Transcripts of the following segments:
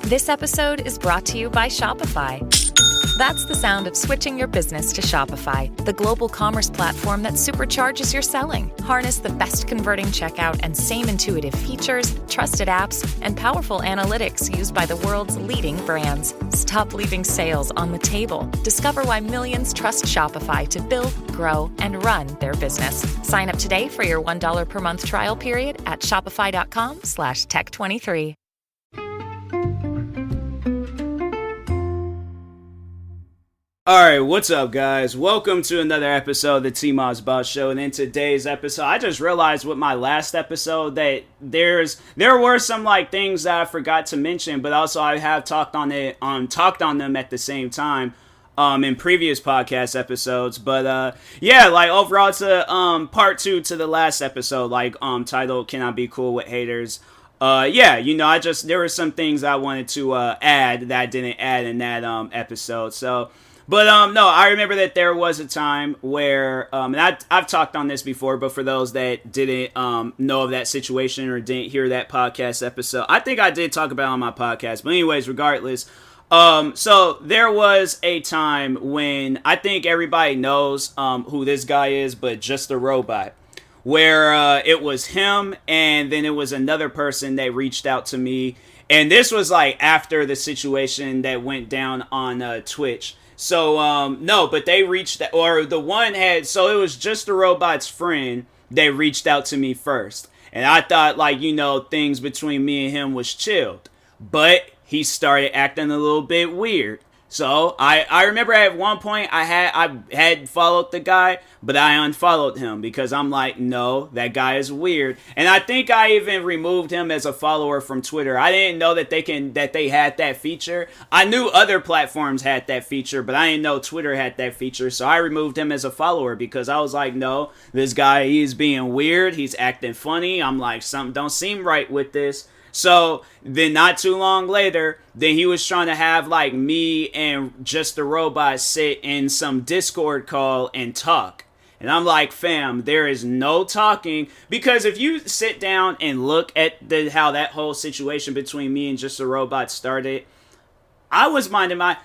This episode is brought to you by Shopify. That's the sound of switching your business to Shopify, the global commerce platform that supercharges your selling. Harness the best converting checkout and same intuitive features, trusted apps, and powerful analytics used by the world's leading brands. Stop leaving sales on the table. Discover why millions trust Shopify to build, grow, and run their business. Sign up today for your $1 per month trial period at shopify.com/tech23. Alright, what's up guys? Welcome to another episode of the TMossBoss Show, and in today's episode, I just realized with my last episode that there were some things that I forgot to mention, but also I have talked on them at the same time in previous podcast episodes. But overall it's a part 2 to the last episode, titled Can I Be Cool with Haters? There were some things I wanted to add that I didn't add in that episode. But I remember that there was a time where, and I've talked on this before, but for those that didn't know of that situation or didn't hear that podcast episode, I think I did talk about it on my podcast. But anyways, regardless, so there was a time when I think everybody knows who this guy is, but just a robot, where it was him, and then it was another person that reached out to me, and this was after the situation that went down on Twitch. So, but they reached, or the one had, so it was just the robot's friend that reached out to me first. And I thought, things between me and him was chilled. But he started acting a little bit weird. So, I remember at one point I had followed the guy, but I unfollowed him because I'm like, no, that guy is weird. And I think I even removed him as a follower from Twitter. I didn't know that they had that feature. I knew other platforms had that feature, but I didn't know Twitter had that feature. So I removed him as a follower because I was like, no, this guy, he's being weird. He's acting funny. I'm like, something don't seem right with this. So then not too long later, then he was trying to have me and just the robot sit in some Discord call and talk. And I'm like, fam, there is no talking, because if you sit down and look at how that whole situation between me and just the robot started, I was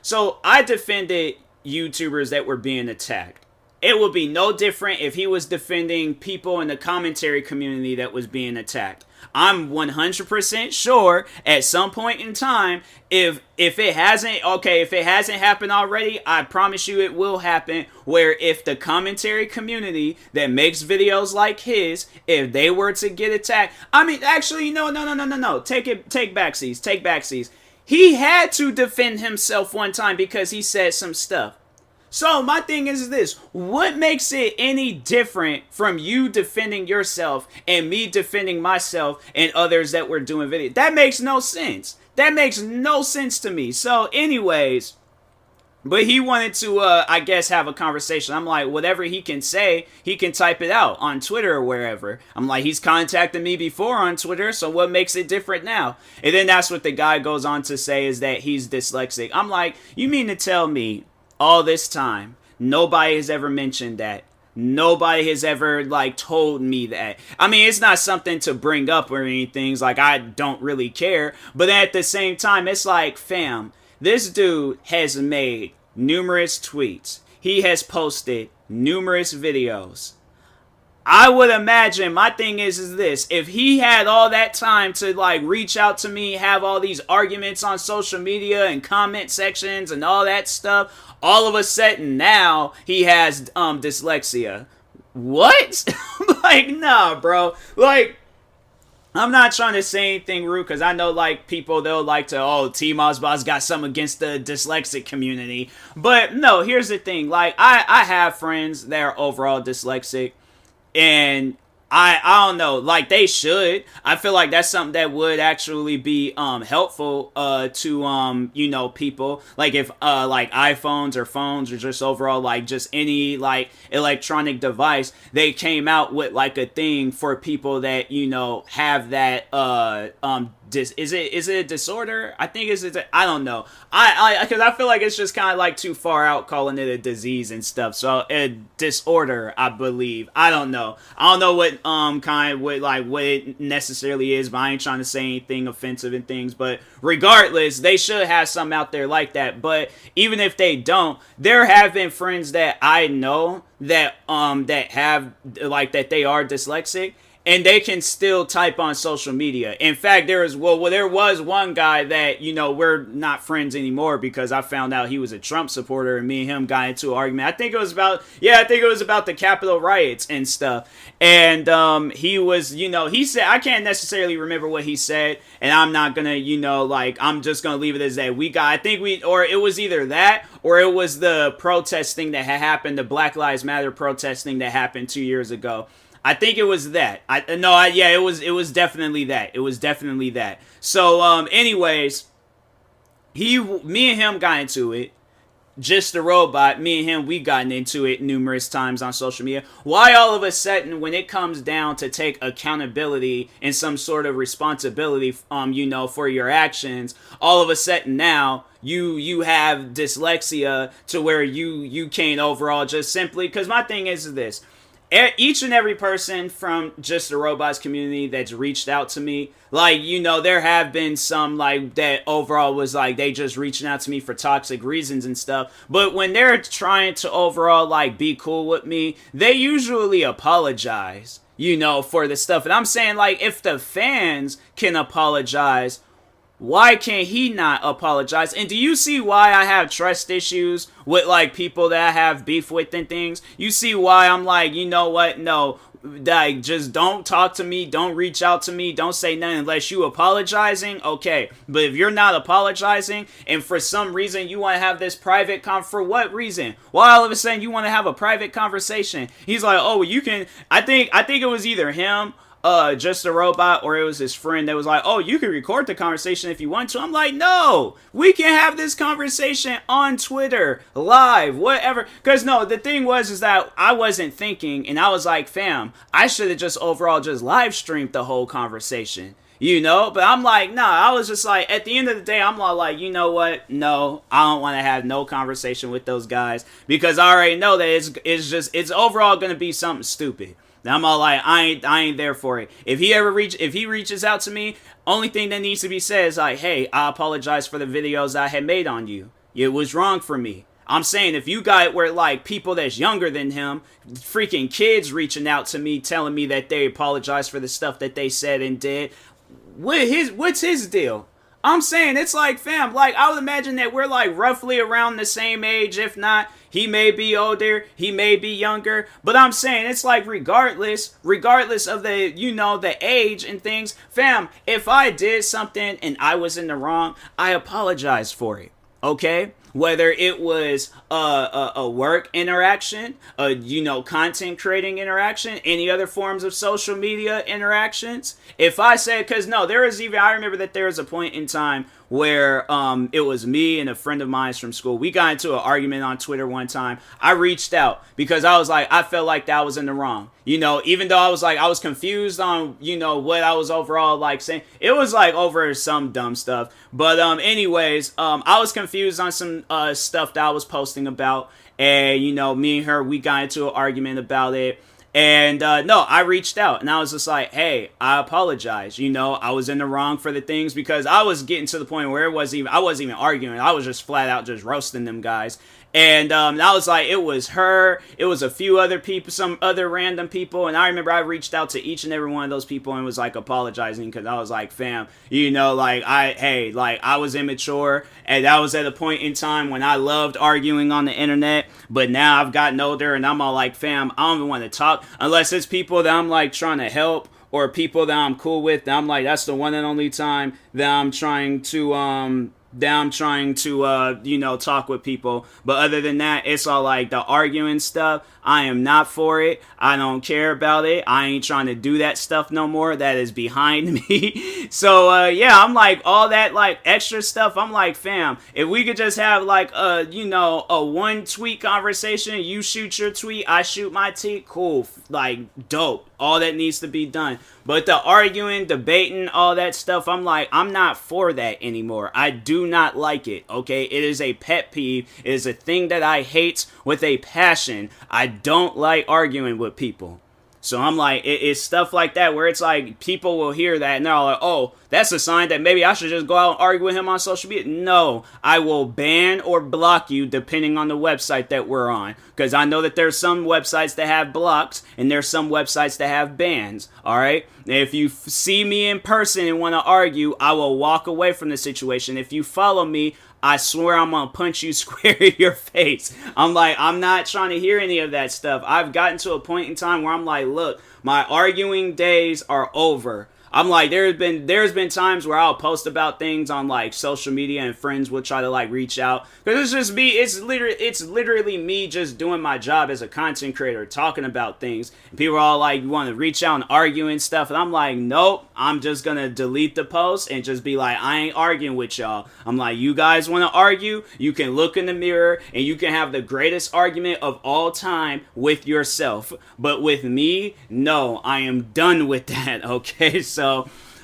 so I defended YouTubers that were being attacked. It would be no different if he was defending people in the commentary community that was being attacked. I'm 100% sure at some point in time, if it hasn't happened already, I promise you it will happen, where if the commentary community that makes videos like his, if they were to get attacked, no, take backsies. He had to defend himself one time because he said some stuff. So my thing is this: what makes it any different from you defending yourself and me defending myself and others that were doing videos? That makes no sense. That makes no sense to me. So anyways, but he wanted to, have a conversation. I'm like, whatever he can say, he can type it out on Twitter or wherever. I'm like, he's contacted me before on Twitter, so what makes it different now? And then that's what the guy goes on to say, is that he's dyslexic. I'm like, you mean to tell me all this time nobody has ever mentioned that? Nobody has ever told me that. I mean, it's not something to bring up or anything. It's I don't really care. But at the same time, it's fam, this dude has made numerous tweets. He has posted numerous videos. I would imagine, my thing is this: if he had all that time to reach out to me, have all these arguments on social media and comment sections and all that stuff, all of a sudden now he has dyslexia. What? Nah, bro. I'm not trying to say anything rude, because I know people, they'll TMossBoss got something against the dyslexic community. But no, here's the thing. I have friends that are overall dyslexic. And I don't know, they should. I feel like that's something that would actually be helpful to people. If iPhones or phones or just overall just any electronic device, they came out with a thing for people that have that is it a disorder? I think I don't know. Because I feel like it's just kind of like too far out calling it a disease and stuff. So a disorder, I believe. I don't know what what it necessarily is, but I ain't trying to say anything offensive and things. But regardless, they should have something out there like that. But even if they don't, there have been friends that I know that have that they are dyslexic, and they can still type on social media. In fact, there was one guy that, we're not friends anymore because I found out he was a Trump supporter, and me and him got into an argument. I think it was about the Capitol riots and stuff. And he was, he said, I can't necessarily remember what he said, and I'm not gonna, I'm just gonna leave it as that. Or it was either that, or it was the protest thing that had happened, the Black Lives Matter protest thing that happened 2 years ago. I think it was that. It was definitely that. It was definitely that. So, anyways, me and him got into it. Just a robot. Me and him, we gotten into it numerous times on social media. Why all of a sudden, when it comes down to take accountability and some sort of responsibility, for your actions, all of a sudden now you have dyslexia to where you can't overall just simply, because my thing is this. Each and every person from Just the Robots community that's reached out to me, there have been some that overall was they just reaching out to me for toxic reasons and stuff. But when they're trying to overall be cool with me, they usually apologize, for the stuff. And I'm saying if the fans can apologize, why can't he not apologize? And do you see why I have trust issues with people that I have beef with and things? You see why I'm you know what? No, just don't talk to me. Don't reach out to me. Don't say nothing unless you apologizing. Okay. But if you're not apologizing and for some reason you want to have this private for what reason? Why all of a sudden you want to have a private conversation? He's like, oh, you can. I think it was either him, Just a Robot, or it was his friend that was like, oh, you can record the conversation if you want to. I'm like, no, we can have this conversation on Twitter, live, whatever. Because no, the thing is that I wasn't thinking, and I was like, fam, I should have just overall just live streamed the whole conversation. But I'm like, nah, I was just like, at the end of the day, I'm like, you know what? No, I don't want to have no conversation with those guys because I already know that it's overall going to be something stupid. I'm all like, I ain't there for it. If he reaches out to me, only thing that needs to be said is hey, I apologize for the videos I had made on you. It was wrong for me. I'm saying if you got where people that's younger than him, freaking kids reaching out to me, telling me that they apologize for the stuff that they said and did, what's his deal? I'm saying it's fam, I would imagine that we're roughly around the same age, if not. He may be older, he may be younger, but I'm saying it's regardless of the, the age and things, fam, if I did something and I was in the wrong, I apologize for it, okay? Whether it was a work interaction, content creating interaction, any other forms of social media interactions. If I said, because no, I remember that there was a point in time where it was me and a friend of mine from school. We got into an argument on Twitter one time. I reached out because I was I felt like that I was in the wrong. Even though I was confused on, what I was overall saying. It was over some dumb stuff. But anyways, I was confused on some stuff that I was posting about. And, me and her, we got into an argument about it. And no, I reached out and I was just hey, I apologize. I was in the wrong for the things because I was getting to the point where I wasn't even arguing. I was just flat out just roasting them guys. And I was it was her, it was a few other people, some other random people. And I remember I reached out to each and every one of those people and was apologizing because I was fam, I was immature and I was at a point in time when I loved arguing on the internet. But now I've gotten older and I'm all fam, I don't even want to talk unless it's people that I'm trying to help or people that I'm cool with. That I'm that's the one and only time that I'm trying to talk with people. But other than that, it's all the arguing stuff. I am not for it. I don't care about it. I ain't trying to do that stuff no more. That is behind me. So, yeah, I'm all that extra stuff. I'm fam, if we could just have a one tweet conversation, you shoot your tweet, I shoot my tweet, cool, dope. all that needs to be done. But the arguing, debating, all that stuff, I'm like, I'm not for that anymore. I do not like it, okay? It is a pet peeve. It is a thing that I hate with a passion. I don't like arguing with people. So I'm like, it's stuff like that where it's like people will hear that and they're all like, oh, that's a sign that maybe I should just go out and argue with him on social media. No, I will ban or block you depending on the website that we're on. Because I know that there's some websites that have blocks and there's some websites that have bans. All right. If you see me in person and want to argue, I will walk away from the situation. If you follow me, I swear I'm going to punch you square in your face. I'm like, I'm not trying to hear any of that stuff. I've gotten to a point in time where I'm like, look, my arguing days are over. I'm like, there's been times where I'll post about things on like social media and friends will try to like reach out. Cause it's just me, it's literally me just doing my job as a content creator, talking about things. And people are all like, you want to reach out and argue and stuff. And I'm like, nope, I'm just gonna delete the post and just be like, I ain't arguing with y'all. I'm like, you guys want to argue? You can look in the mirror and you can have the greatest argument of all time with yourself. But with me, no, I am done with that, okay?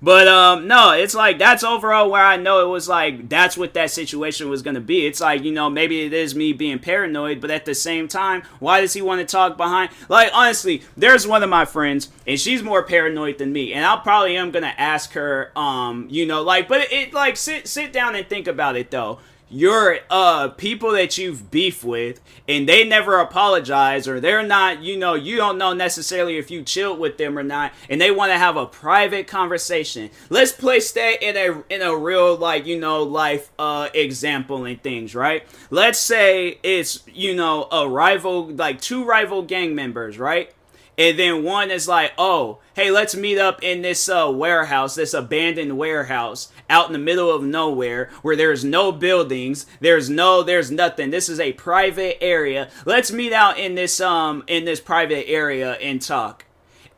But no, it's like that's overall where I know it was like that's what that situation was gonna be. It's like, you know, maybe it is me being paranoid, but at the same time, why does he want to talk behind? Like, honestly, there's one of my friends and she's more paranoid than me, and I probably am gonna ask her, you know, like, but it like sit down and think about it though. Your people that you've beef with and they never apologize, or they're not, you know, you don't know necessarily if you chilled with them or not, and they want to have a private conversation. Let's place that in a real, like, you know, life example and things, right? Let's say it's, you know, a rival, like two rival gang members, right? And then one is like, oh, hey, let's meet up in this warehouse, this abandoned warehouse out in the middle of nowhere where there's no buildings, there's nothing. This is a private area. Let's meet out in this private area and talk.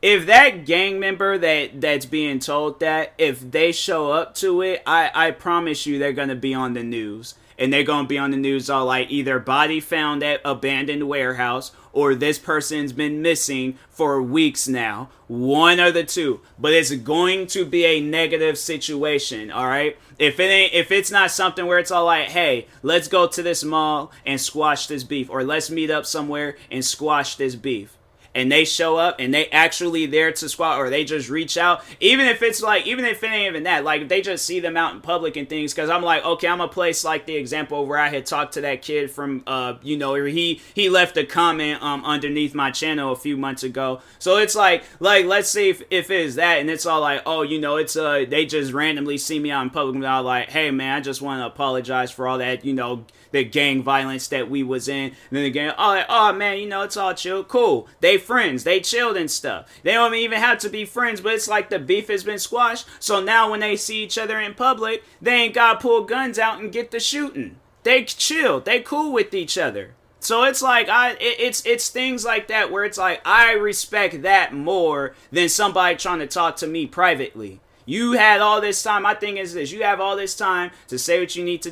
If that gang member that's being told that, if they show up to it, I promise you they're going to be on the news. And they're going to be on the news all like either body found at abandoned warehouse or this person's been missing for weeks now. One or the two. But it's going to be a negative situation, all right? If it's not something where it's all like, hey, let's go to this mall and squash this beef, or let's meet up somewhere and squash this beef. And they show up and they actually there to squat, or they just reach out, even if it ain't even that, like if they just see them out in public and things. Because I'm like, okay, I'm gonna place like the example where I had talked to that kid from you know, he left a comment underneath my channel a few months ago. So it's like let's see if it is that, and it's all like, oh, you know, it's they just randomly see me out in public and I'm like, hey man, I just want to apologize for all that, you know, the gang violence that we was in. And then the gang, oh man, you know, it's all chill, cool. They friends, they chilled and stuff. They don't even have to be friends, but it's like the beef has been squashed. So now when they see each other in public, they ain't gotta pull guns out and get the shooting. They chill, they cool with each other. So it's like it's things like that where it's like I respect that more than somebody trying to talk to me privately. You had all this time. My thing is this: you have all this time to say what you need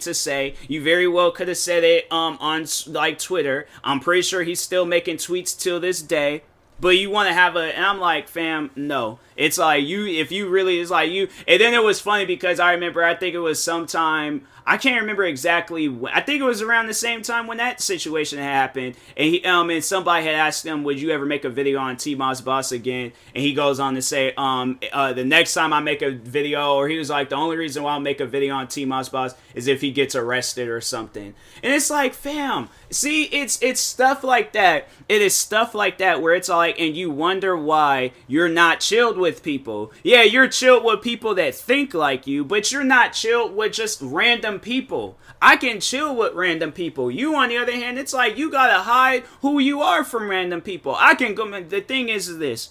to say. You very well could have said it on like Twitter. I'm pretty sure he's still making tweets till this day. But you want to have and I'm like, fam, no. It's like if you really, it's like you. And then it was funny because I remember, I think it was sometime, I can't remember exactly when, I think it was around the same time when that situation happened. And and somebody had asked him, would you ever make a video on TMossBoss again? And he goes on to say, the next time I make a video, or he was like, the only reason why I'll make a video on TMossBoss is if he gets arrested or something. And it's like, fam, see, it's stuff like that. It is stuff like that where it's like, and you wonder why you're not chilled with people. Yeah, you're chilled with people that think like you, but you're not chilled with just random people. I can chill with random people. You, on the other hand, it's like you gotta hide who you are from random people. I can go. The thing is this.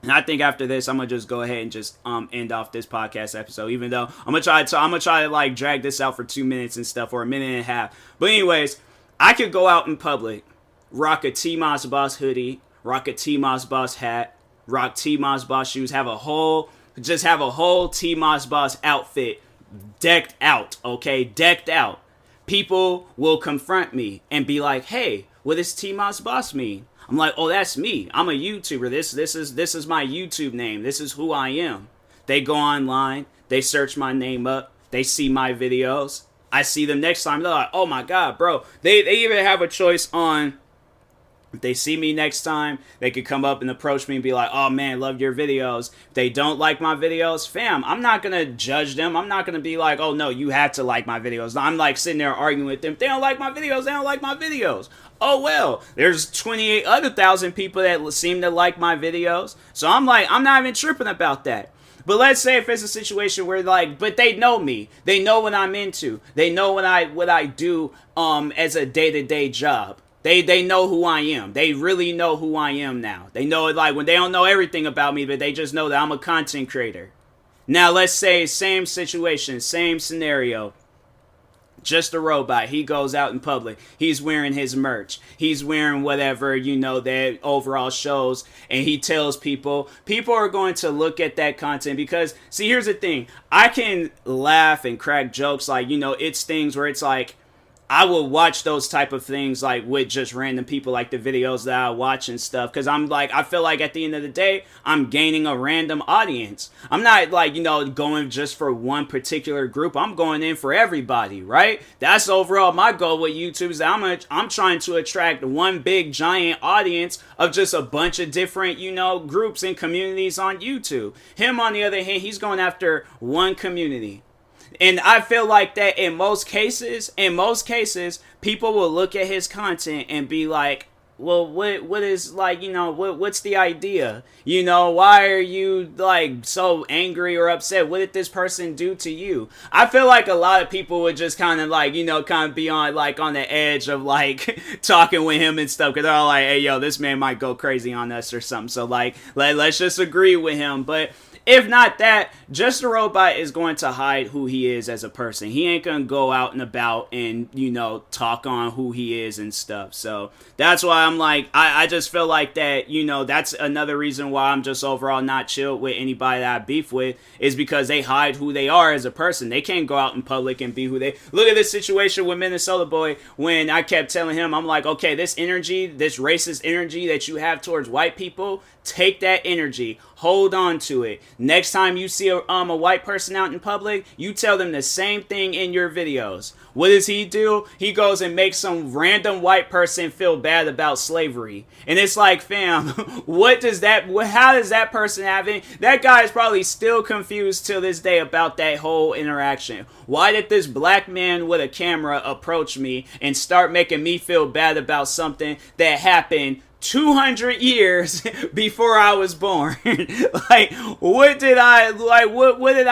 And I think after this, I'm gonna just go ahead and just end off this podcast episode. Even though I'm gonna try to like drag this out for 2 minutes and stuff, or a minute and a half. But anyways, I could go out in public, rock a TMossBoss hoodie, rock a TMossBoss hat, rock TMossBoss shoes, have a whole TMossBoss outfit decked out, okay? Decked out. People will confront me and be like, hey, what does TMossBoss mean? I'm like, oh, that's me. I'm a YouTuber. This is my YouTube name. This is who I am. They go online. They search my name up. They see my videos. I see them next time. They're like, oh my God, bro. They even have a choice on, if they see me next time, they could come up and approach me and be like, oh man, love your videos. If they don't like my videos, fam, I'm not going to judge them. I'm not going to be like, oh no, you have to like my videos. I'm like sitting there arguing with them. If they don't like my videos, they don't like my videos. Oh well, there's 28 other thousand people that seem to like my videos. So I'm like, I'm not even tripping about that. But let's say if it's a situation where like, but they know me, they know what I'm into, they know what I do as a day-to-day job. They know who I am. They really know who I am now. They know it, like, when they don't know everything about me, but they just know that I'm a content creator. Now let's say same situation, same scenario. Just a robot. He goes out in public. He's wearing his merch. He's wearing whatever, that overall shows. And he tells people are going to look at that content because, see, here's the thing. I can laugh and crack jokes like, it's things where it's like, I will watch those type of things like with just random people, like the videos that I watch and stuff. Cause I'm like, I feel like at the end of the day, I'm gaining a random audience. I'm not like, going just for one particular group. I'm going in for everybody, right? That's overall my goal with YouTube is that I'm trying to attract one big giant audience of just a bunch of different, groups and communities on YouTube. Him, on the other hand, he's going after one community. And I feel like that in most cases, people will look at his content and be like, well, what is like, what's the idea? Why are you like so angry or upset? What did this person do to you? I feel like a lot of people would just kind of like, kind of be on like on the edge of like talking with him and stuff. Cause they're all like, hey, yo, this man might go crazy on us or something. So like, let's just agree with him. But if not that, Just a Robot is going to hide who he is as a person. He ain't going to go out and about and, talk on who he is and stuff. So that's why I'm like, I just feel like that, that's another reason why I'm just overall not chilled with anybody that I beef with, is because they hide who they are as a person. They can't go out in public and be who they... Look at this situation with Minnesota Boy when I kept telling him, I'm like, okay, this energy, this racist energy that you have towards white people, take that energy, hold on to it. Next time you see a white person out in public, you tell them the same thing in your videos. What does he do? He goes and makes some random white person feel bad about slavery. And it's like, fam, how does that person have it? That guy is probably still confused till this day about that whole interaction. Why did this black man with a camera approach me and start making me feel bad about something that happened 200 years before I was born? Like, what did I do? What did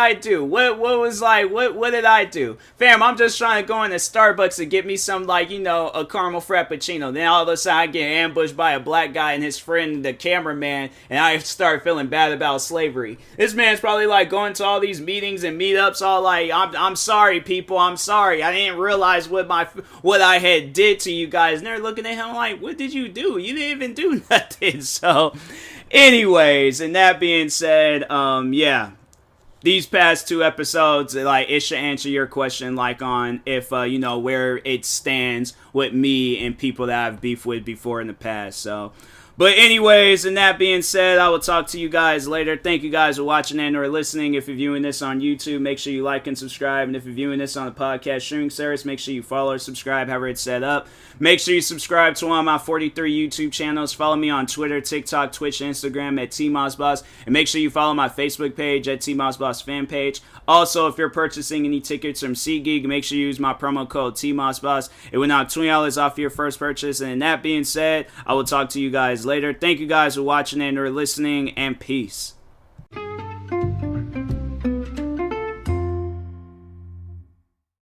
I do? Fam, I'm just trying to go into Starbucks and get me some, like, a caramel frappuccino. Then all of a sudden I get ambushed by a black guy and his friend, the cameraman, and I start feeling bad about slavery. This man's probably like going to all these meetings and meetups all like, I'm sorry, people, I'm sorry. I didn't realize what I had did to you guys. And they're looking at him like, what did you do? You didn't even do nothing. So anyways, and that being said, these past two episodes, like, it should answer your question, like, on if where it stands with me and people that I've beefed with before in the past. So but anyways, and that being said, I will talk to you guys later. Thank you guys for watching and or listening. If you're viewing this on YouTube, make sure you like and subscribe. And if you're viewing this on a podcast streaming service, make sure you follow or subscribe, however it's set up. Make sure you subscribe to one of my 43 YouTube channels. Follow me on Twitter, TikTok, Twitch, and Instagram at TMossBoss. And make sure you follow my Facebook page at TMossBoss fan page. Also, if you're purchasing any tickets from SeatGeek, make sure you use my promo code TMossBoss. It will knock $20 off your first purchase. And that being said, I will talk to you guys later. Thank you guys for watching and or listening, and peace.